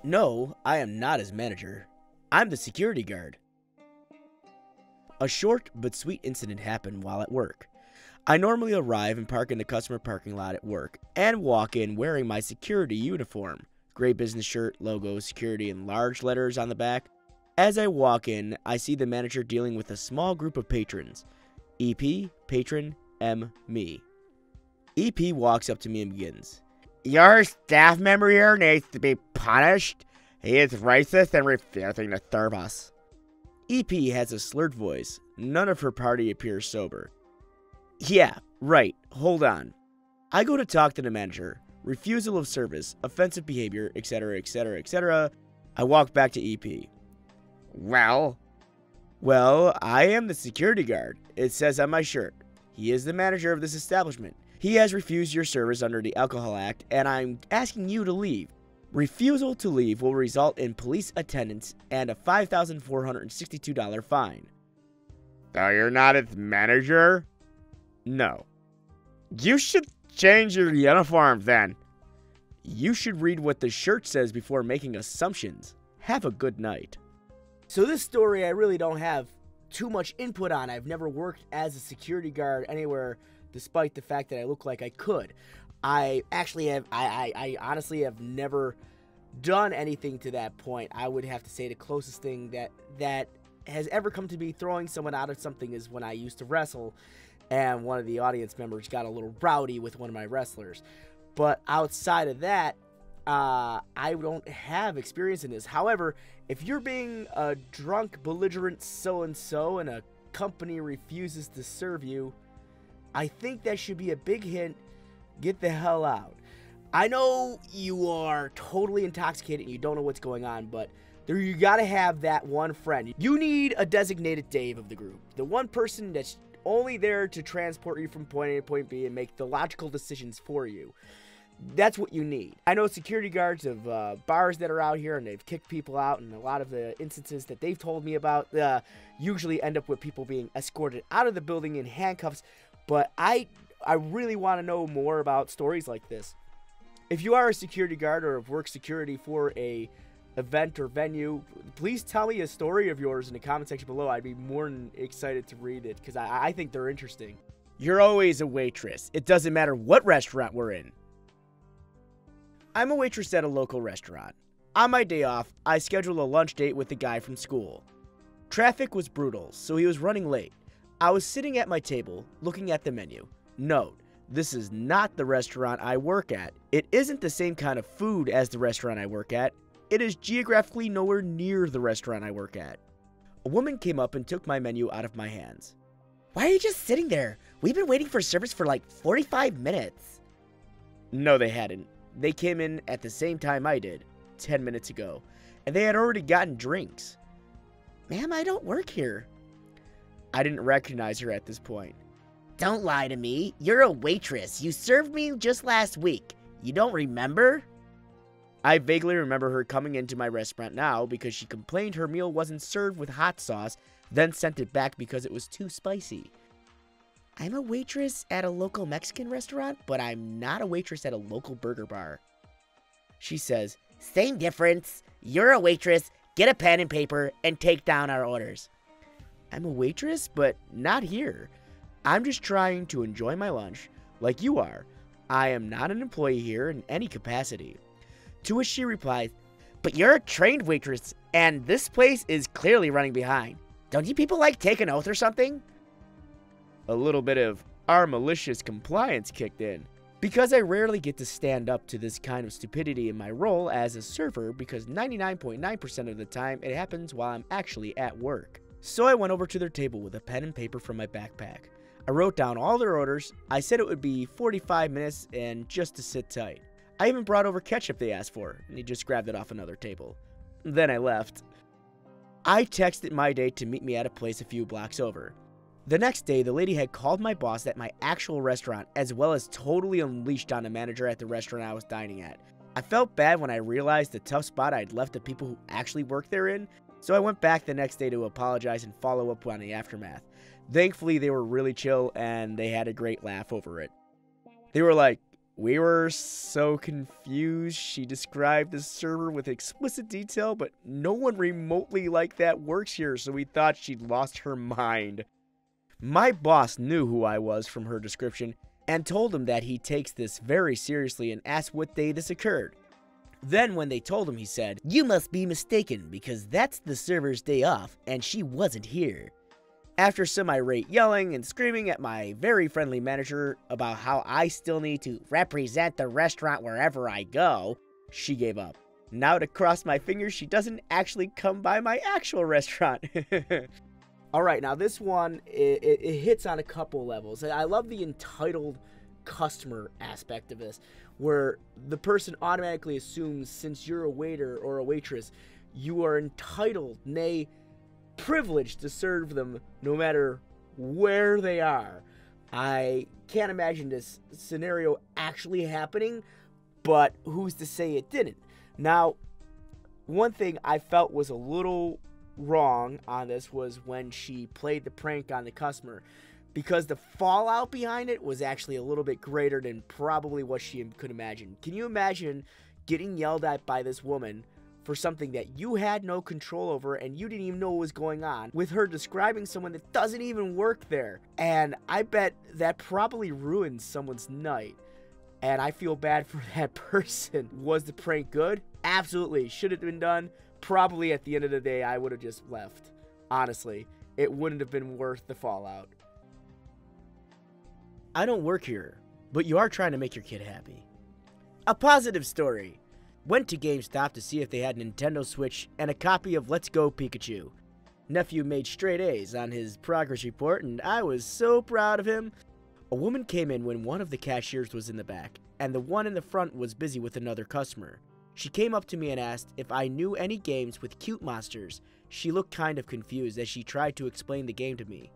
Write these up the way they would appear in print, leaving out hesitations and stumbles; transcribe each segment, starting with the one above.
No, I am not his manager. I'm the security guard. A short but sweet incident happened while at work. I normally arrive and park in the customer parking lot at work and walk in wearing my security uniform. Gray business shirt, logo, security, and large letters on the back. As I walk in, I see the manager dealing with a small group of patrons. EP, patron, M, me. EP walks up to me and begins. Your staff member here needs to be punished. He is racist and refusing to serve us. EP has a slurred voice. None of her party appears sober. Yeah, right. Hold on. I go to talk to the manager. Refusal of service, offensive behavior, etc., etc., etc. I walk back to EP. Well, I am the security guard. It says on my shirt. He is the manager of this establishment. He has refused your service under the Alcohol Act, and I'm asking you to leave. Refusal to leave will result in police attendance and a $5,462 fine. so you're not his manager? No. You should change your uniform then. You should read what the shirt says before making assumptions. Have a good night. So this story I really don't have too much input on. I've never worked as a security guard anywhere, despite the fact that I look like I could. I honestly have never done anything to that point. I would have to say the closest thing that has ever come to me throwing someone out of something is when I used to wrestle, and one of the audience members got a little rowdy with one of my wrestlers. But outside of that, I don't have experience in this. However, if you're being a drunk, belligerent so-and-so and a company refuses to serve you, I think that should be a big hint. Get the hell out. I know you are totally intoxicated and you don't know what's going on, but you gotta have that one friend. You need a designated Dave of the group. The one person that's only there to transport you from point A to point B and make the logical decisions for you. That's what you need. I know security guards of bars that are out here and they've kicked people out, and a lot of the instances that they've told me about usually end up with people being escorted out of the building in handcuffs. But I really want to know more about stories like this. If you are a security guard or have worked security for a event or venue, please tell me a story of yours in the comment section below. I'd be more than excited to read it because I think they're interesting. You're always a waitress. It doesn't matter what restaurant we're in. I'm a waitress at a local restaurant. On my day off, I scheduled a lunch date with a guy from school. Traffic was brutal, so he was running late. I was sitting at my table, looking at the menu. Note, this is not the restaurant I work at. It isn't the same kind of food as the restaurant I work at. It is geographically nowhere near the restaurant I work at. A woman came up and took my menu out of my hands. Why are you just sitting there? We've been waiting for service for like 45 minutes. No, they hadn't. They came in at the same time I did, 10 minutes ago, and they had already gotten drinks. Ma'am, I don't work here. I didn't recognize her at this point. Don't lie to me. You're a waitress. You served me just last week. You don't remember? I vaguely remember her coming into my restaurant now because she complained her meal wasn't served with hot sauce, then sent it back because it was too spicy. I'm a waitress at a local Mexican restaurant, but I'm not a waitress at a local burger bar. She says, same difference. You're a waitress. Get a pen and paper and take down our orders. I'm a waitress, but not here. I'm just trying to enjoy my lunch like you are. I am not an employee here in any capacity. To which she replies, but you're a trained waitress, and this place is clearly running behind. Don't you people like take an oath or something? A little bit of our malicious compliance kicked in. Because I rarely get to stand up to this kind of stupidity in my role as a server, because 99.9% of the time it happens while I'm actually at work. So I went over to their table with a pen and paper from my backpack. I wrote down all their orders. I said it would be 45 minutes and just to sit tight. I even brought over ketchup they asked for, and he just grabbed it off another table. Then I left. I texted my date to meet me at a place a few blocks over. The next day, the lady had called my boss at my actual restaurant, as well as totally unleashed on the manager at the restaurant I was dining at. I felt bad when I realized the tough spot I'd left the people who actually work there in, so I went back the next day to apologize and follow up on the aftermath. Thankfully, they were really chill, and they had a great laugh over it. They were like, We were so confused. She described the server with explicit detail, but no one remotely like that works here, so we thought she'd lost her mind. My boss knew who I was from her description and told him that he takes this very seriously and asked what day this occurred. Then when they told him, he said, "You must be mistaken because that's the server's day off and she wasn't here." After some irate yelling and screaming at my very friendly manager about how I still need to represent the restaurant wherever I go, she gave up. Now to cross my fingers she doesn't actually come by my actual restaurant. Alright, now this one, it hits on a couple levels. I love the entitled customer aspect of this, where the person automatically assumes since you're a waiter or a waitress, you are entitled, nay, privileged to serve them no matter where they are. I can't imagine this scenario actually happening, but who's to say it didn't? Now, one thing I felt was a little wrong on this was when she played the prank on the customer, because the fallout behind it was actually a little bit greater than probably what she could imagine. Can you imagine getting yelled at by this woman for something that you had no control over and you didn't even know what was going on, with her describing someone that doesn't even work there? And I bet that probably ruined someone's night. And I feel bad for that person. Was the prank good? Absolutely. Should it have been done? Probably at the end of the day, I would have just left. Honestly, it wouldn't have been worth the fallout. I don't work here, but you are trying to make your kid happy. A positive story. Went to GameStop to see if they had a Nintendo Switch and a copy of Let's Go Pikachu. Nephew made straight A's on his progress report, and I was so proud of him. A woman came in when one of the cashiers was in the back, and the one in the front was busy with another customer. She came up to me and asked if I knew any games with cute monsters. She looked kind of confused as she tried to explain the game to me.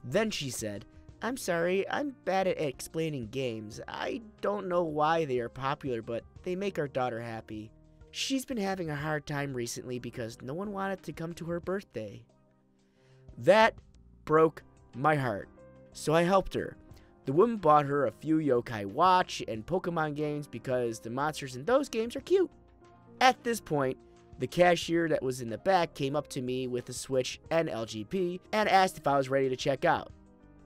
Then she said, "I'm sorry, I'm bad at explaining games. I don't know why they are popular, but they make our daughter happy. She's been having a hard time recently because no one wanted to come to her birthday." That broke my heart, so I helped her. The woman bought her a few Yokai Watch and Pokemon games because the monsters in those games are cute. At this point, the cashier that was in the back came up to me with a Switch and LGP and asked if I was ready to check out.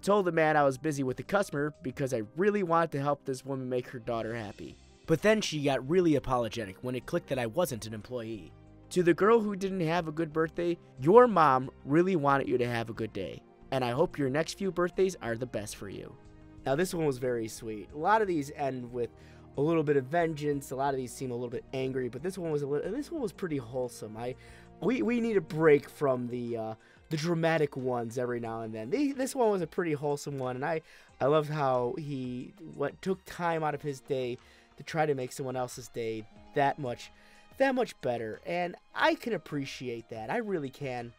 Told the man I was busy with the customer because I really wanted to help this woman make her daughter happy. But then she got really apologetic when it clicked that I wasn't an employee. To the girl who didn't have a good birthday, your mom really wanted you to have a good day, and I hope your next few birthdays are the best for you. Now this one was very sweet. A lot of these end with a little bit of vengeance. A lot of these seem a little bit angry, but this one was pretty wholesome. We need a break from the dramatic ones every now and then. This one was a pretty wholesome one, and I loved how he took time out of his day to try to make someone else's day that much better, and I can appreciate that. I really can,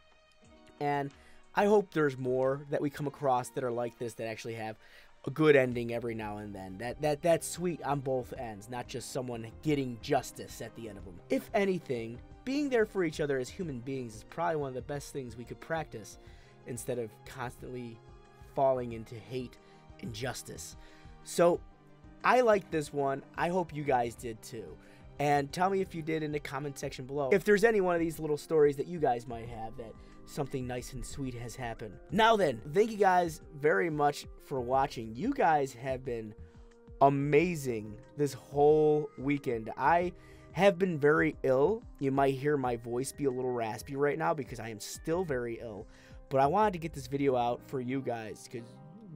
and I hope there's more that we come across that are like this, that actually have a good ending every now and then. That's sweet on both ends, not just someone getting justice at the end of them. If anything, being there for each other as human beings is probably one of the best things we could practice instead of constantly falling into hate and injustice. So I liked this one. I hope you guys did too. And tell me if you did in the comment section below. If there's any one of these little stories that you guys might have that something nice and sweet has happened. Now then, thank you guys very much for watching. You guys have been amazing this whole weekend. I have been very ill. You might hear my voice be a little raspy right now because I am still very ill. But I wanted to get this video out for you guys because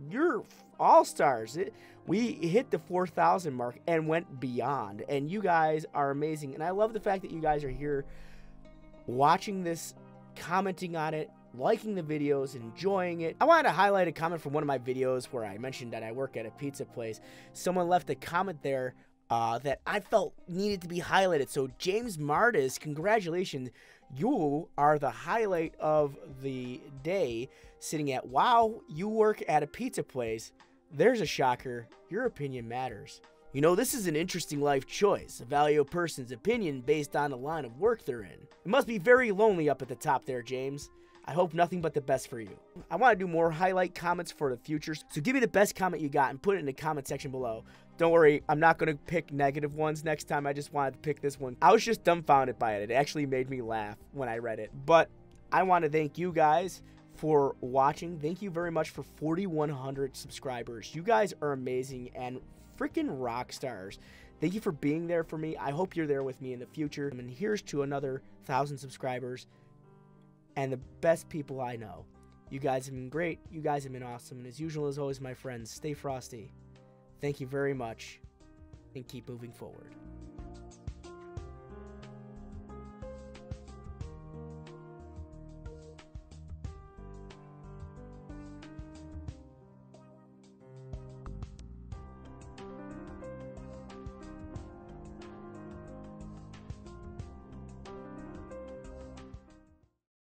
you're all-stars. We hit the 4,000 mark and went beyond. And you guys are amazing. And I love the fact that you guys are here watching this, commenting on it, liking the videos, enjoying it. I wanted to highlight a comment from one of my videos where I mentioned that I work at a pizza place. Someone left a comment there that I felt needed to be highlighted. So James Martis, congratulations. You are the highlight of the day, sitting at, wow, you work at a pizza place. There's a shocker. Your opinion matters. You know, this is an interesting life choice. Value a person's opinion based on the line of work they're in. It must be very lonely up at the top there, James. I hope nothing but the best for you. I want to do more highlight comments for the future, so give me the best comment you got and put it in the comment section below. Don't worry, I'm not going to pick negative ones next time. I just wanted to pick this one. I was just dumbfounded by it. It actually made me laugh when I read it. But I want to thank you guys for watching. Thank you very much for 4,100 subscribers. You guys are amazing and freaking rock stars. Thank you for being there for me. I hope you're there with me in the future. And here's to another 1,000 subscribers and the best people I know. You guys have been great. You guys have been awesome. And as usual, as always, my friends, stay frosty. Thank you very much and keep moving forward.